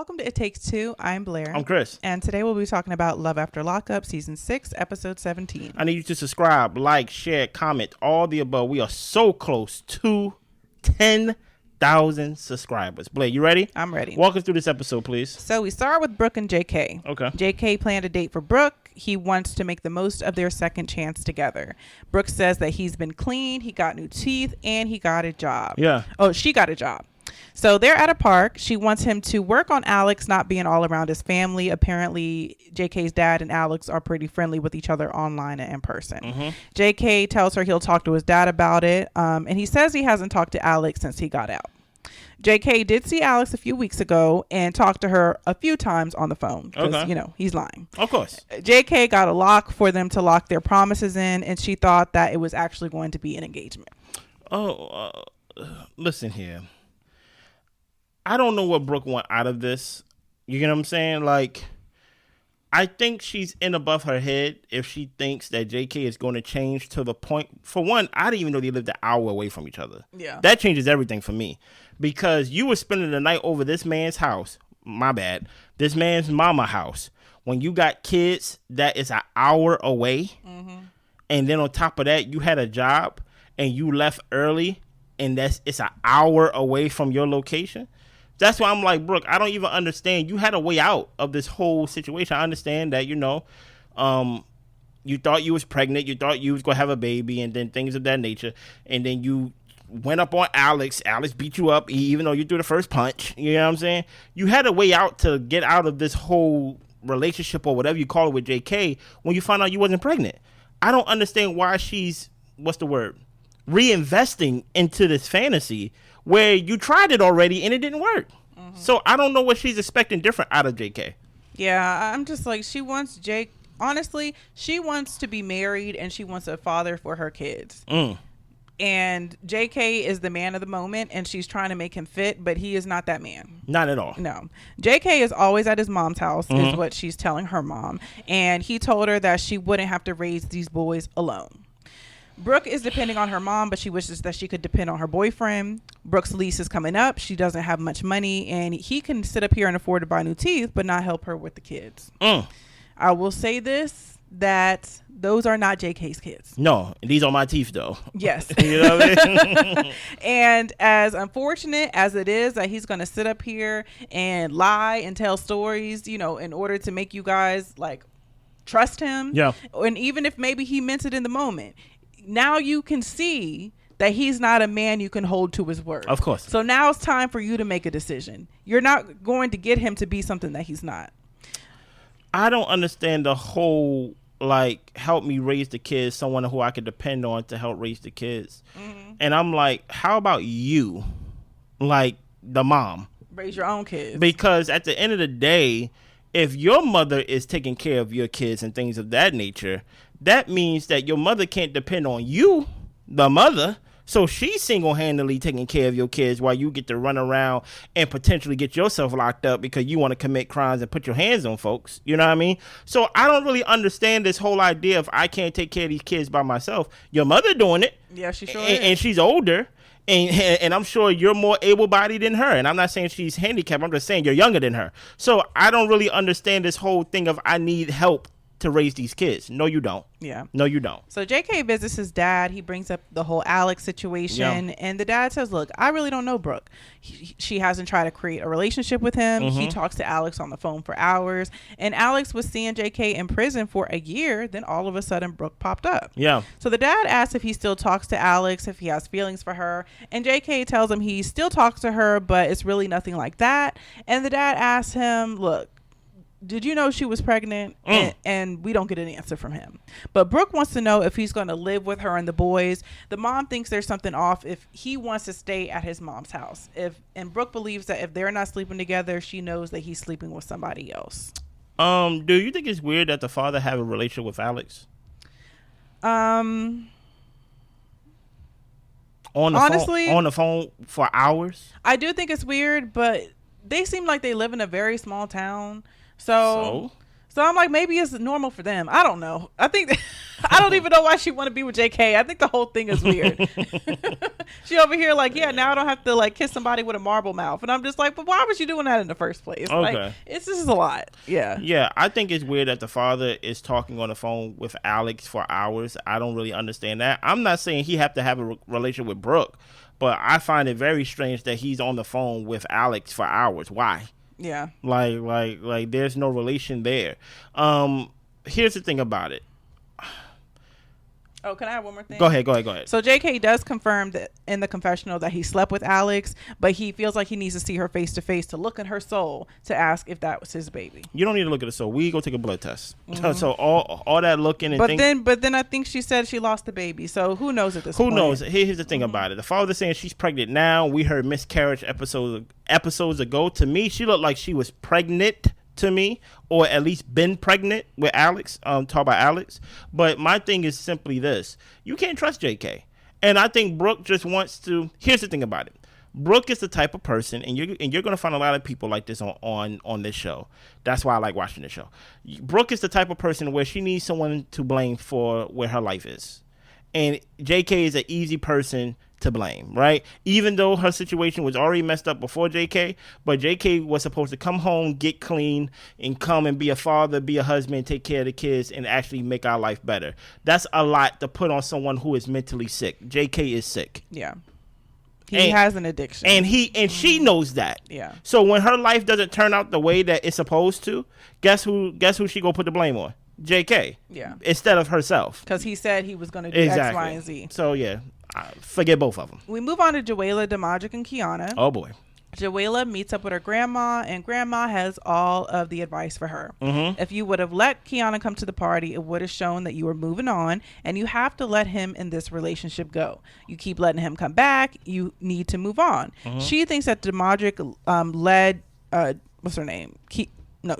Welcome to It Takes Two. I'm Blair. I'm Chris. And today we'll be talking about Love After Lockup, Season 6, Episode 17. I need you to subscribe, like, share, comment, all the above. We are so close to 10,000 subscribers. Blair, you ready? I'm ready. Walk us through this episode, please. So we start with Brooke and JK. Okay. JK planned a date for Brooke. He wants to make the most of their second chance together. Brooke says that he's been clean, he got new teeth, and he got a job. Yeah. Oh, she got a job. So they're at a park. She wants him to work on Alex not being all around his family. Apparently, JK's dad and Alex are pretty friendly with each other online and in person. Mm-hmm. JK tells her he'll talk to his dad about it. And he says he hasn't talked to Alex since he got out. JK did see Alex a few weeks ago and talked to her a few times on the phone. Because, you know, he's lying. Of course. JK got a lock for them to lock their promises in, and she thought that it was actually going to be an engagement. Listen here. I don't know what Brooke want out of this. You get what I'm saying? Like, I think she's in above her head if she thinks that JK is going to change to the point. For one, I didn't even know they lived an hour away from each other. Yeah. That changes everything for me. Because you were spending the night over this man's house. My bad. This man's mama house. When you got kids that is an hour away. Mm-hmm. And then on top of that, you had a job and you left early. And it's an hour away from your location. That's why I'm like, Brooke, I don't even understand. You had a way out of this whole situation. I understand that, you know, you thought you was pregnant. You thought you was going to have a baby and then things of that nature. And then you went up on Alex. Alex beat you up even though you threw the first punch. You know what I'm saying? You had a way out to get out of this whole relationship or whatever you call it with JK when you found out you wasn't pregnant. I don't understand why she's, what's the word? Reinvesting into this fantasy where you tried it already and it didn't work. Mm-hmm. So I don't know what she's expecting different out of JK. Yeah, I'm just like, she wants Jake. Honestly, she wants to be married and she wants a father for her kids. And JK is the man of the moment and she's trying to make him fit, but he is not that man. Not at all. No. JK is always at his mom's house, is what she's telling her mom. And he told her that she wouldn't have to raise these boys alone. Brooke is depending on her mom, but she wishes that she could depend on her boyfriend. Brooke's lease is coming up. She doesn't have much money, and he can sit up here and afford to buy new teeth, but not help her with the kids. I will say this, that those are not JK's kids. No, these are my teeth, though. Yes. You know what I mean? And as unfortunate as it is that he's going to sit up here and lie and tell stories, you know, in order to make you guys, like, trust him. Yeah. And even if maybe he meant it in the moment, now you can see that he's not a man you can hold to his word. Of course. So now it's time for you to make a decision. You're not going to get him to be something that he's not. I don't understand the whole, like, help me raise the kids, someone who I could depend on to help raise the kids. Mm-hmm. And I'm like, how about you, like the mom? Raise your own kids. Because at the end of the day, if your mother is taking care of your kids and things of that nature, that means that your mother can't depend on you, the mother. So she's single-handedly taking care of your kids while you get to run around and potentially get yourself locked up because you want to commit crimes and put your hands on folks. You know what I mean? So I don't really understand this whole idea of I can't take care of these kids by myself. Your mother doing it. Yeah, she sure is. And she's older. And I'm sure you're more able-bodied than her. And I'm not saying she's handicapped. I'm just saying you're younger than her. So I don't really understand this whole thing of I need help to raise these kids. No, you don't. Yeah. No, you don't. So JK visits his dad. He brings up the whole Alex situation. Yeah. And the dad says, look, I really don't know Brooke. She hasn't tried to create a relationship with him. Mm-hmm. He talks to Alex on the phone for hours. And Alex was seeing JK in prison for a year. Then all of a sudden, Brooke popped up. Yeah. So the dad asks if he still talks to Alex, if he has feelings for her. And JK tells him he still talks to her, but it's really nothing like that. And the dad asks him, look, did you know she was pregnant? And we don't get an answer from him. But Brooke wants to know if he's going to live with her and the boys. The mom thinks there's something off if he wants to stay at his mom's house. And Brooke believes that if they're not sleeping together, she knows that he's sleeping with somebody else. Do you think it's weird that the father have a relationship with Alex? Honestly, on the phone for hours? I do think it's weird, but they seem like they live in a very small town. So So I'm like, maybe it's normal for them. I don't know. I think I don't even know why she want to be with JK. I think the whole thing is weird. She over here like, yeah, now I don't have to like kiss somebody with a marble mouth. And I'm just like, but why was you doing that in the first place? Okay. Like, this is a lot. Yeah. Yeah, I think it's weird that the father is talking on the phone with Alex for hours. I don't really understand that. I'm not saying he have to have a relationship with Brooke, but I find it very strange that he's on the phone with Alex for hours. Why? Yeah. Like there's no relation there. Here's the thing about it. Oh, can I have one more thing? Go ahead. So JK does confirm that in the confessional that he slept with Alex, but he feels like he needs to see her face to face to look in her soul to ask if that was his baby. You don't need to look at the soul. We go take a blood test. So all that looking and but then I think she said she lost the baby. So who knows at this point? Who knows? Here's the thing about it. The father's saying she's pregnant now. We heard miscarriage episodes ago. To me, she looked like she was pregnant to me, or at least been pregnant with Alex. Talk about Alex. But my thing is simply this: you can't trust JK, and I think Brooke just wants to. Here's the thing about it: Brooke is the type of person, and you're gonna find a lot of people like this on this show. That's why I like watching the show. Brooke is the type of person where she needs someone to blame for where her life is, and JK is an easy person to blame, right? Even though her situation was already messed up before JK, but JK was supposed to come home, get clean, and come and be a father, be a husband, take care of the kids, and actually make our life better. That's a lot to put on someone who is mentally sick. JK is sick. Yeah. He has an addiction. And she knows that. Yeah. So when her life doesn't turn out the way that it's supposed to, guess who she gonna put the blame on? JK. Yeah. Instead of herself. Because he said he was going to do X, Y, and Z. So, yeah. Forget both of them. We move on to Zeruiah, Deodric, and Kiana. Oh, boy. Zeruiah meets up with her grandma, and grandma has all of the advice for her. Mm-hmm. If you would have let Kiana come to the party, it would have shown that you were moving on, and you have to let him in this relationship go. You keep letting him come back, you need to move on. Mm-hmm. She thinks that Deodric led, what's her name?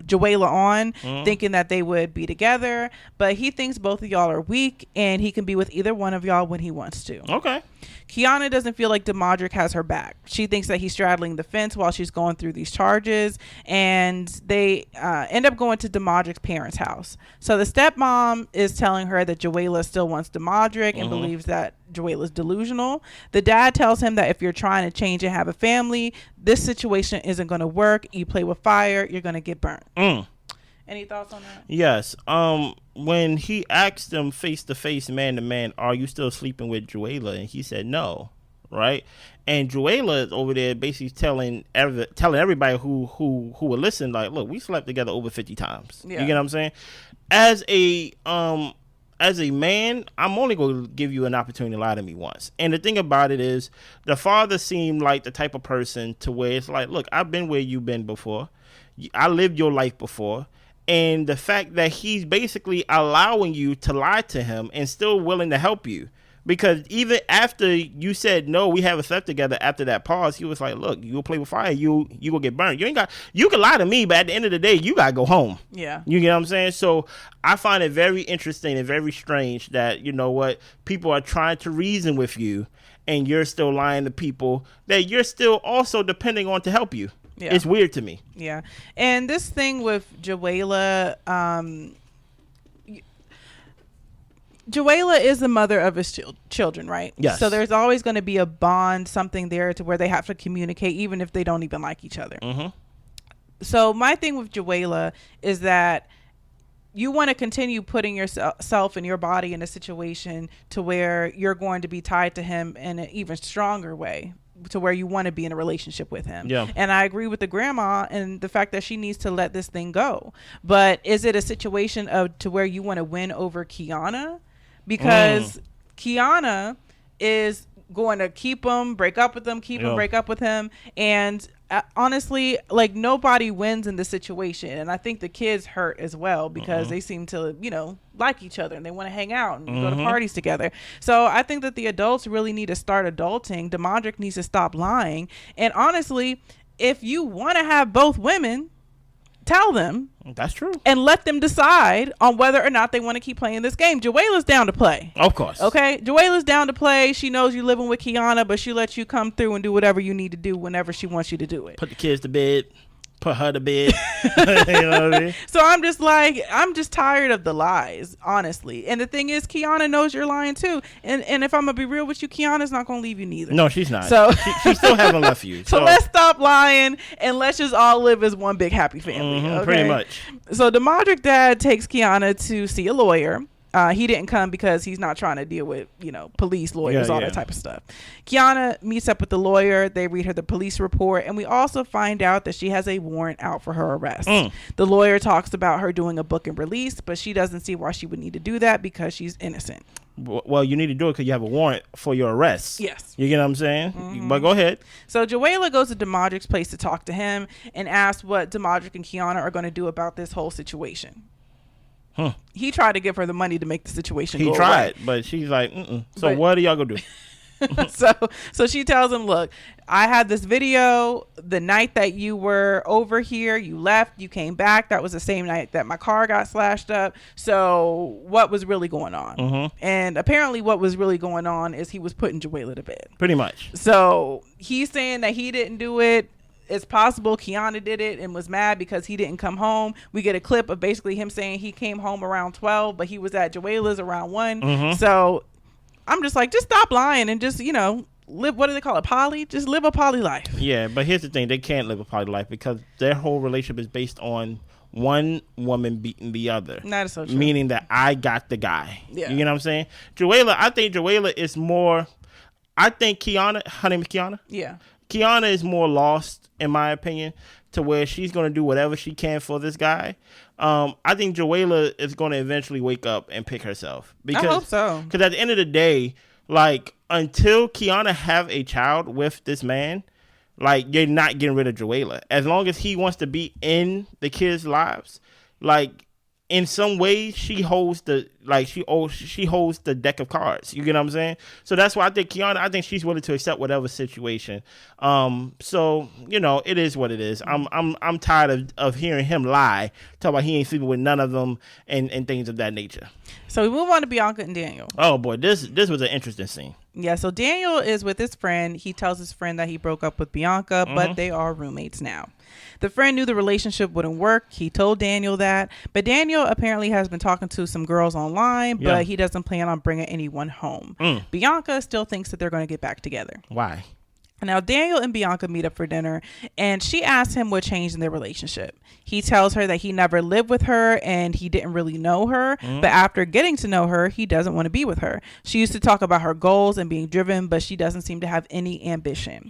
Zeruiah on, thinking that they would be together, but he thinks both of y'all are weak and he can be with either one of y'all when he wants to. Okay. Kiana doesn't feel like Deodric has her back. She thinks that he's straddling the fence while she's going through these charges, and they end up going to Deodric's parents' house. So the stepmom is telling her that Zeruiah still wants Deodric and believes that Zeruiah is delusional. The dad tells him that if you're trying to change and have a family, this situation isn't going to work. You play with fire, you're going to get burnt. Any thoughts on that? Yes. When he asked them face to face, man to man, are you still sleeping with Zeruiah? And he said no, right? And Zeruiah is over there basically telling everybody who would listen, like, look, we slept together over 50 times. Yeah. You get what I'm saying? As a man, I'm only going to give you an opportunity to lie to me once. And the thing about it is, the father seemed like the type of person to where it's like, look, I've been where you've been before. I lived your life before. And the fact that he's basically allowing you to lie to him and still willing to help you. Because even after you said, no, we haven't slept together, after that pause, he was like, look, you'll play with fire, you gonna get burned. You can lie to me, but at the end of the day, you gotta go home. Yeah. You get what I'm saying? So I find it very interesting and very strange that, you know what, people are trying to reason with you and you're still lying to people that you're still also depending on to help you. Yeah. It's weird to me. Yeah. And this thing with Zeruiah, Zeruiah is the mother of his children, right? Yes. So there's always going to be a bond, something there to where they have to communicate, even if they don't even like each other. Mm-hmm. So my thing with Zeruiah is that you want to continue putting yourself and your body in a situation to where you're going to be tied to him in an even stronger way, to where you want to be in a relationship with him. Yeah. And I agree with the grandma and the fact that she needs to let this thing go. But is it a situation to where you want to win over Kiana? Because Kiana is going to keep him, break up with him, break up with him. And honestly, like, nobody wins in this situation. And I think the kids hurt as well because they seem to, like each other and they want to hang out and go to parties together. So I think that the adults really need to start adulting. Deodric needs to stop lying. And honestly, if you want to have both women, tell them. That's true. And let them decide on whether or not they want to keep playing this game. Zeruiah's down to play. Of course. Okay? Zeruiah's down to play. She knows you're living with Kiana, but she lets you come through and do whatever you need to do whenever she wants you to do it. Put the kids to bed. put her to bed. You know what I mean? So I'm just like, I'm just tired of the lies, honestly. And the thing is, Kiana knows you're lying too. And if I'm gonna be real with you, Kiana's not gonna leave you neither. No, she's not. So she still haven't left you. So let's stop lying and let's just all live as one big happy family. Okay? Pretty much. So Deodric dad takes Kiana to see a lawyer. He didn't come because he's not trying to deal with, police, lawyers, all that type of stuff. Kiana meets up with the lawyer. They read her the police report. And we also find out that she has a warrant out for her arrest. The lawyer talks about her doing a book and release, but she doesn't see why she would need to do that because she's innocent. Well, you need to do it because you have a warrant for your arrest. Yes. You get what I'm saying? But go ahead. So Zeruiah goes to Deodric's place to talk to him and asks what Deodric and Kiana are going to do about this whole situation. He tried to give her the money to make the situation go away. But she's like, So what are y'all gonna do? So she tells him, look, I had this video the night that you were over here. You left, you came back. That was the same night that my car got slashed up. So what was really going on? And apparently what was really going on is he was putting Zeruiah to bed. Pretty much. So he's saying that he didn't do it. It's possible Kiana did it and was mad because he didn't come home. We get a clip of basically him saying he came home around 12, but he was at Zeruiah's around 1. So I'm just like, just stop lying and just, live, what do they call it, poly? Just live a poly life. Yeah, but here's the thing. They can't live a poly life because their whole relationship is based on one woman beating the other. That is so true. Meaning that I got the guy. Yeah. You know what I'm saying? I think Zeruiah is more, I think Kiana, her name is Kiana? Yeah. Kiana is more lost, in my opinion, to where she's going to do whatever she can for this guy. I think Zeruiah is going to eventually wake up and pick herself. I hope so. Because at the end of the day, like, until Kiana have a child with this man, like, you're not getting rid of Zeruiah. As long as he wants to be in the kids' lives, like, in some ways, she holds the deck of cards. You get what I'm saying? So that's why I think Kiana, I think she's willing to accept whatever situation. So it is what it is. I'm tired of hearing him lie, talk about he ain't sleeping with none of them and things of that nature. So we move on to Bianca and Daniel. Oh boy, this was an interesting scene. Yeah, so Daniel is with his friend. He tells his friend that he broke up with Bianca, but they are roommates now. The friend knew the relationship wouldn't work. He told Daniel that. But Daniel apparently has been talking to some girls online, but he doesn't plan on bringing anyone home. Bianca still thinks that they're going to get back together. Why? Now, Daniel and Bianca meet up for dinner, and she asks him what changed in their relationship. He tells her that he never lived with her and he didn't really know her, but after getting to know her, he doesn't want to be with her. She used to talk about her goals and being driven, but she doesn't seem to have any ambition.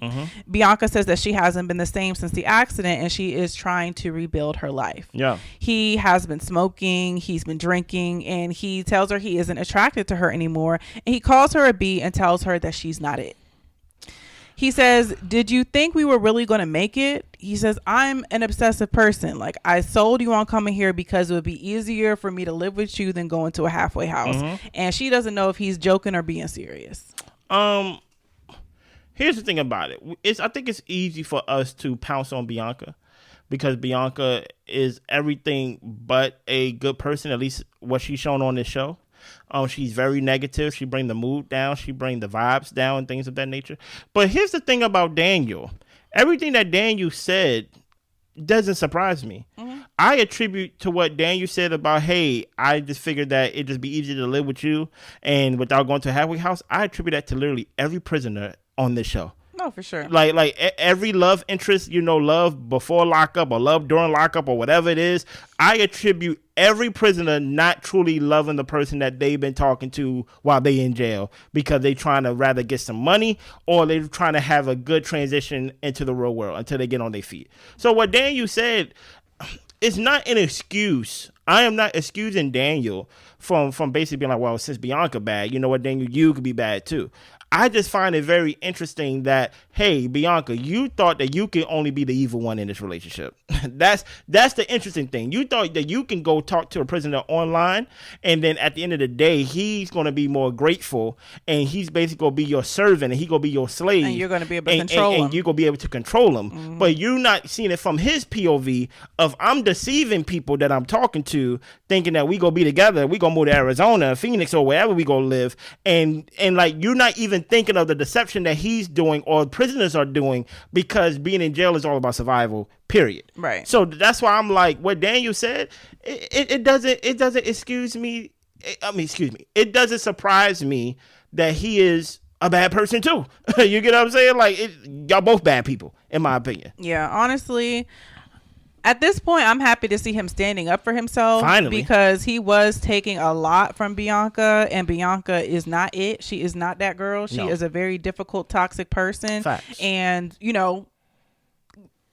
Bianca says that she hasn't been the same since the accident, and she is trying to rebuild her life. Yeah. He has been smoking, he's been drinking, and he tells her he isn't attracted to her anymore, and he calls her a B and tells her that she's not it. He says, did you think we were really going to make it? He says, I'm an obsessive person. Like, I sold you on coming here because it would be easier for me to live with you than going to a halfway house. And she doesn't know if he's joking or being serious. Here's the thing about it. I think it's easy for us to pounce on Bianca because Bianca is everything but a good person, at least what she's shown on this show. She's very negative. She bring the mood down. She bring the vibes down and things of that nature. But here's the thing about Daniel. Everything that Daniel said doesn't surprise me. I attribute to what Daniel said about, hey, I just figured that it'd just be easier to live with you and without going to a halfway house. I attribute that to literally every prisoner on this show. No, for sure. Like every love interest, love before lockup or love during lockup or whatever it is, I attribute every prisoner not truly loving the person that they've been talking to while they in jail because they trying to rather get some money or they're trying to have a good transition into the real world until they get on their feet. So what Daniel said is not an excuse. I am not excusing Daniel from basically being like, well, since Bianca bad, you know what, Daniel, you could be bad too. I just find it very interesting that, hey, Bianca, you thought that you could only be the evil one in this relationship. That's the interesting thing. You thought that you can go talk to a prisoner online, and then at the end of the day, he's going to be more grateful, and he's basically going to be your servant, and he's going to be your slave. And you're going to be able to control him. And you're going to be able to control him. But you're not seeing it from his POV of I'm deceiving people that I'm talking to, thinking that we going to be together, we going to move to Arizona, Phoenix, or wherever we going to live, and like you're not even even thinking of the deception that he's doing or prisoners are doing, because being in jail is all about survival, period. Right. So that's why I'm like, what Daniel said, it doesn't excuse me. Excuse me. It doesn't surprise me that he is a bad person too. You get what I'm saying? Like, y'all both bad people, in my opinion. Yeah, honestly, at this point, I'm happy to see him standing up for himself. Finally. Because he was taking a lot from Bianca, and Bianca is not it. She is not that girl. She is a very difficult, toxic person. Facts. And, you know,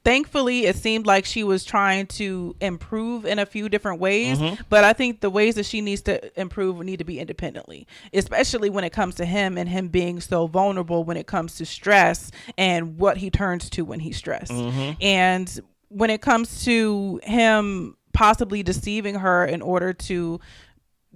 thankfully, it seemed like she was trying to improve in a few different ways. But I think the ways that she needs to improve need to be independently, especially when it comes to him and him being so vulnerable when it comes to stress and what he turns to when he's stressed. And when it comes to him possibly deceiving her in order to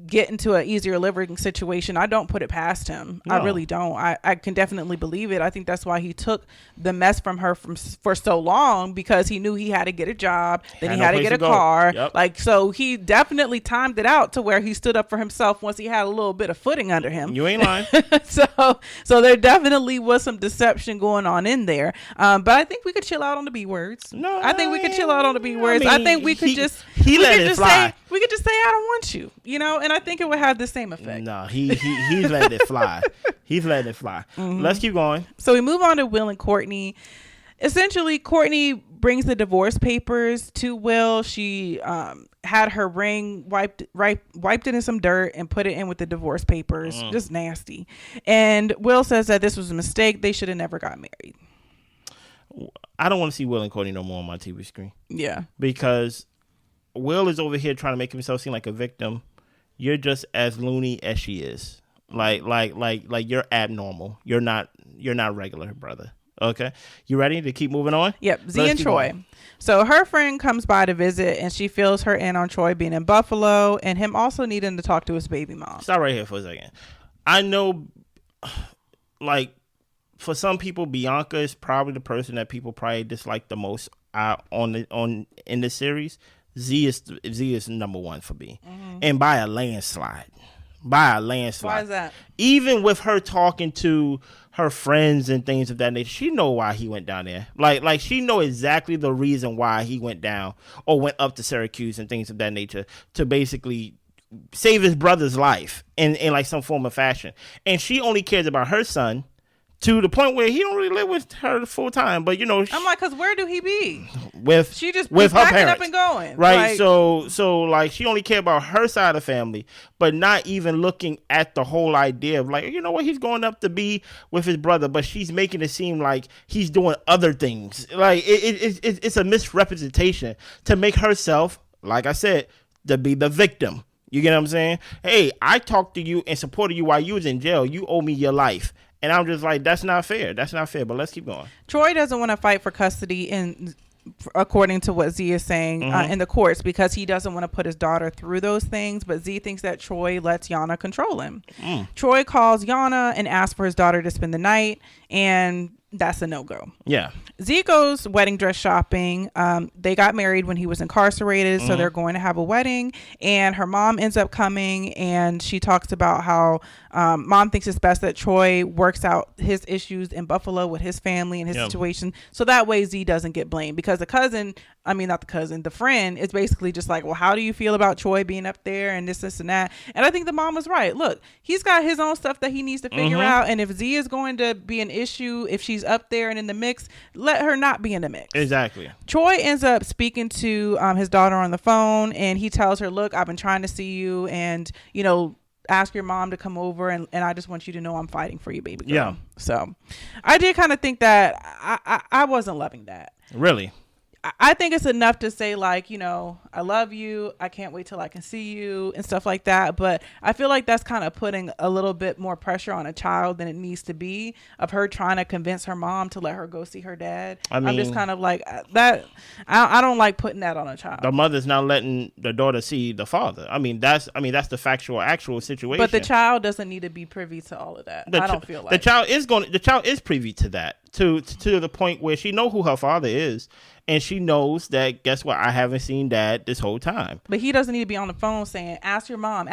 get into an easier living situation, I don't put it past him. No. I really don't. I can definitely believe it. I think that's why he took the mess from her for so long, because he knew he had to get a job, then he had to get a car. Yep. Like, so he definitely timed it out to where he stood up for himself once he had a little bit of footing under him. You ain't lying. So there definitely was some deception going on in there. But I think we could chill out on the B words. No, I think we could chill out on the B words. I think we could just let it fly. We could just say, I don't want you, you know, and I think it would have the same effect. No, he's letting it fly. He's letting it fly. Let's keep going. So we move on to Will and Courtney. Essentially, Courtney brings the divorce papers to Will. She had her ring wiped it in some dirt and put it in with the divorce papers. Just nasty. And Will says that this was a mistake. They should have never got married. I don't want to see Will and Courtney no more on my TV screen. Yeah. Because Will is over here trying to make himself seem like a victim. You're just as loony as she is. Like you're abnormal. You're not regular, brother. Okay. You ready to keep moving on? Yep. Z and Troy. So her friend comes by to visit, and she fills her in on Troy being in Buffalo and him also needing to talk to his baby mom. Stop right here for a second. I know, like, for some people, Bianca is probably the person that people probably dislike the most in this series. Z is number one for me, and by a landslide. Why is that? Even with her talking to her friends and things of that nature, she know why he went down there. Like she know exactly the reason why he went down or went up to Syracuse and things of that nature, to basically save his brother's life in like some form of fashion. And she only cares about her son, to the point where he don't really live with her full time. But, you know, I'm like, because where do he be? She just with her packing parents, up and going, right? Like, so like she only care about her side of the family, but not even looking at the whole idea of, like, you know what, he's going up to be with his brother, but she's making it seem like he's doing other things. Like it's a misrepresentation to make herself, like I said, to be the victim. You get what I'm saying? Hey, I talked to you and supported you while you was in jail. You owe me your life. And I'm just like, that's not fair. That's not fair. But let's keep going. Troy doesn't want to fight for custody, according to what Z is saying, in the courts, because he doesn't want to put his daughter through those things. But Z thinks that Troy lets Yonna control him. Troy calls Yonna and asks for his daughter to spend the night, and that's a no-go. Yeah. Z goes wedding dress shopping. They got married when he was incarcerated, so they're going to have a wedding. And her mom ends up coming, and she talks about how mom thinks it's best that Troy works out his issues in Buffalo with his family and his situation, so that way Z doesn't get blamed. Because the friend is basically just like, well, how do you feel about Troy being up there and this and that? And I think the mom was right. Look, he's got his own stuff that he needs to figure out, and if Z is going to be an issue, if she's up there and in the mix, let her not be in the mix. Exactly. Troy ends up speaking to his daughter on the phone, and he tells her, look, I've been trying to see you, and, you know, ask your mom to come over, and I just want you to know I'm fighting for you, baby girl. Yeah. So I did kind of think that I wasn't loving that. Really? I think it's enough to say, like, you know, I love you, I can't wait till I can see you and stuff like that. But I feel like that's kind of putting a little bit more pressure on a child than it needs to be, of her trying to convince her mom to let her go see her dad. I'm just kind of like that. I don't like putting that on a child. The mother's not letting the daughter see the father. That's the actual situation. But the child doesn't need to be privy to all of that. I don't feel like the child is privy to that. to the point where she know who her father is, and she knows that, guess what, I haven't seen dad this whole time. But he doesn't need to be on the phone saying, ask your mom.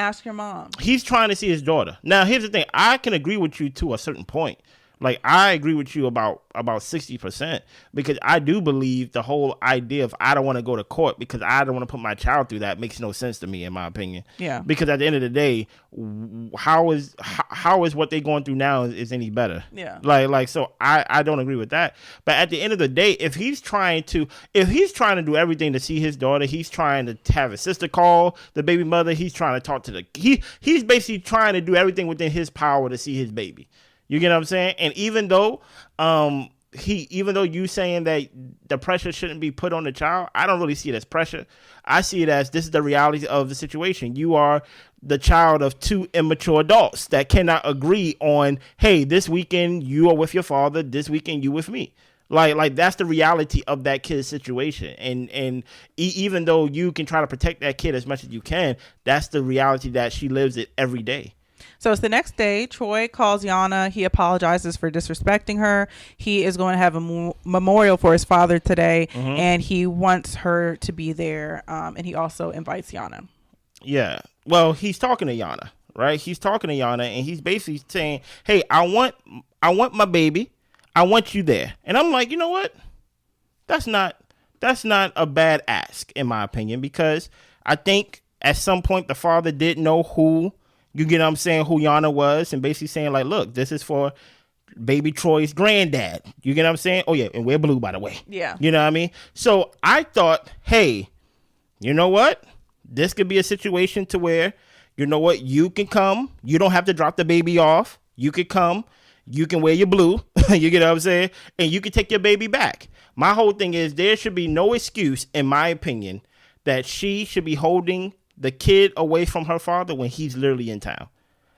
He's trying to see his daughter. Now, here's the thing. I can agree with you to a certain point. Like, I agree with you about 60%, because I do believe the whole idea of I don't want to go to court because I don't want to put my child through that makes no sense to me, in my opinion. Yeah. Because at the end of the day, how is what they're going through now is any better? Yeah. Like so I don't agree with that. But at the end of the day, if he's trying to do everything to see his daughter, he's trying to have his sister call the baby mother, he's trying to talk to he's basically trying to do everything within his power to see his baby. You get what I'm saying? And even though you saying that the pressure shouldn't be put on the child, I don't really see it as pressure. I see it as this is the reality of the situation. You are the child of two immature adults that cannot agree on, hey, this weekend you are with your father, this weekend you with me. Like that's the reality of that kid's situation. And even though you can try to protect that kid as much as you can, that's the reality that she lives it every day. So it's the next day. Troy calls Yonna. He apologizes for disrespecting her. He is going to have a memorial for his father today, and he wants her to be there. And he also invites Yonna. Yeah. Well, he's talking to Yonna, right? He's talking to Yonna, and he's basically saying, "Hey, I want my baby. I want you there." And I'm like, you know what? That's not a bad ask, in my opinion, because I think at some point the father did know who. You get what I'm saying? Who Yonna was, and basically saying like, look, this is for baby Troy's granddad. You get what I'm saying? Oh yeah, and we're blue, by the way. Yeah. You know what I mean? So I thought, hey, you know what? This could be a situation to where, you know what, you can come. You don't have to drop the baby off. You could come. You can wear your blue. You get what I'm saying? And you can take your baby back. My whole thing is there should be no excuse, in my opinion, that she should be holding the kid away from her father when he's literally in town.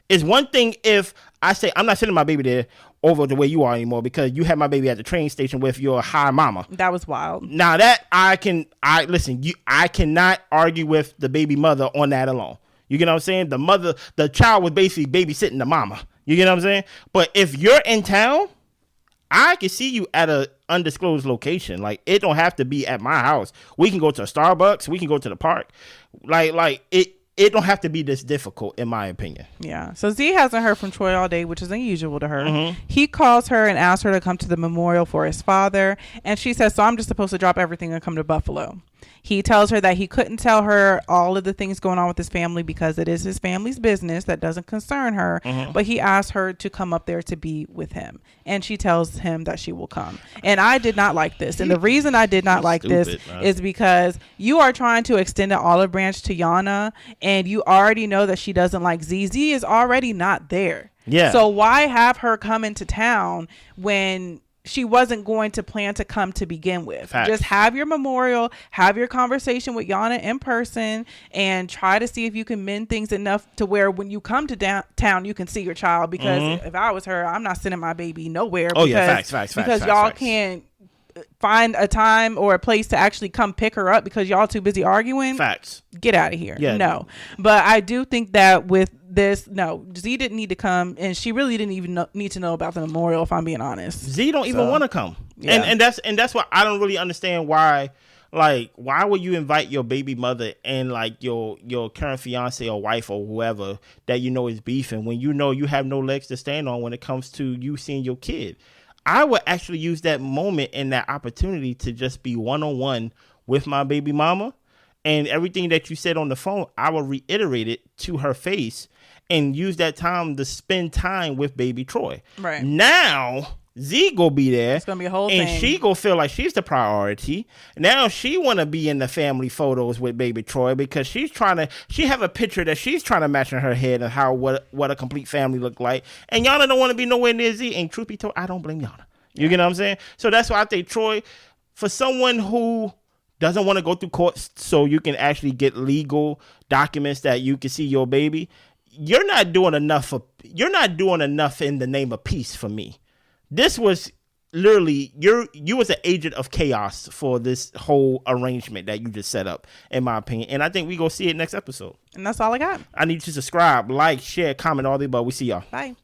It's one thing if I say, I'm not sending my baby there over the way you are anymore because you had my baby at the train station with your high mama. That was wild. Now that I cannot argue with the baby mother on that alone. You get what I'm saying? The child was basically babysitting the mama. You get what I'm saying? But if you're in town, I can see you at a undisclosed location. Like, it don't have to be at my house. We can go to a Starbucks. We can go to the park. Like it don't have to be this difficult, in my opinion. Yeah. So Z hasn't heard from Troy all day, which is unusual to her. He calls her and asks her to come to the memorial for his father. And she says, so I'm just supposed to drop everything and come to Buffalo. He tells her that he couldn't tell her all of the things going on with his family because it is his family's business that doesn't concern her. But he asked her to come up there to be with him. And she tells him that she will come. And I did not like this. And the reason I did not like this is because you are trying to extend an olive branch to Yonna, and you already know that she doesn't like Z. Z is already not there. Yeah. So why have her come into town when she wasn't going to plan to come to begin with? Facts. Just have your memorial, have your conversation with Yonna in person, and try to see if you can mend things enough to where when you come to downtown, you can see your child. Because if I was her, I'm not sending my baby nowhere. Oh, because, yeah, facts. Because y'all can't find a time or a place to actually come pick her up because y'all too busy arguing. Facts. Get out of here. Yeah. No. But I do think that with this, no, Z didn't need to come, and she really didn't even need to know about the memorial, if I'm being honest. Z don't even want to come. Yeah. And that's why I don't really understand why. Like, why would you invite your baby mother and like your current fiance or wife or whoever that you know is beefing when you know you have no legs to stand on when it comes to you seeing your kid? I would actually use that moment and that opportunity to just be one-on-one with my baby mama, and everything that you said on the phone, I will reiterate it to her face and use that time to spend time with baby Troy. Right. Now, Z go be there. It's going to be a whole and thing. And she go feel like she's the priority. Now she want to be in the family photos with baby Troy because she have a picture that she's trying to match in her head of what a complete family look like. And Yonna don't want to be nowhere near Z. And truth be told, I don't blame Yonna. You get what I'm saying? So that's why I think Troy, for someone who doesn't want to go through court so you can actually get legal documents that you can see your baby, you're not doing enough in the name of peace for me. This was literally you was an agent of chaos for this whole arrangement that you just set up, in my opinion. And I think we go see it next episode. And that's all I got. I need you to subscribe, like, share, comment, all the above. We see y'all. Bye.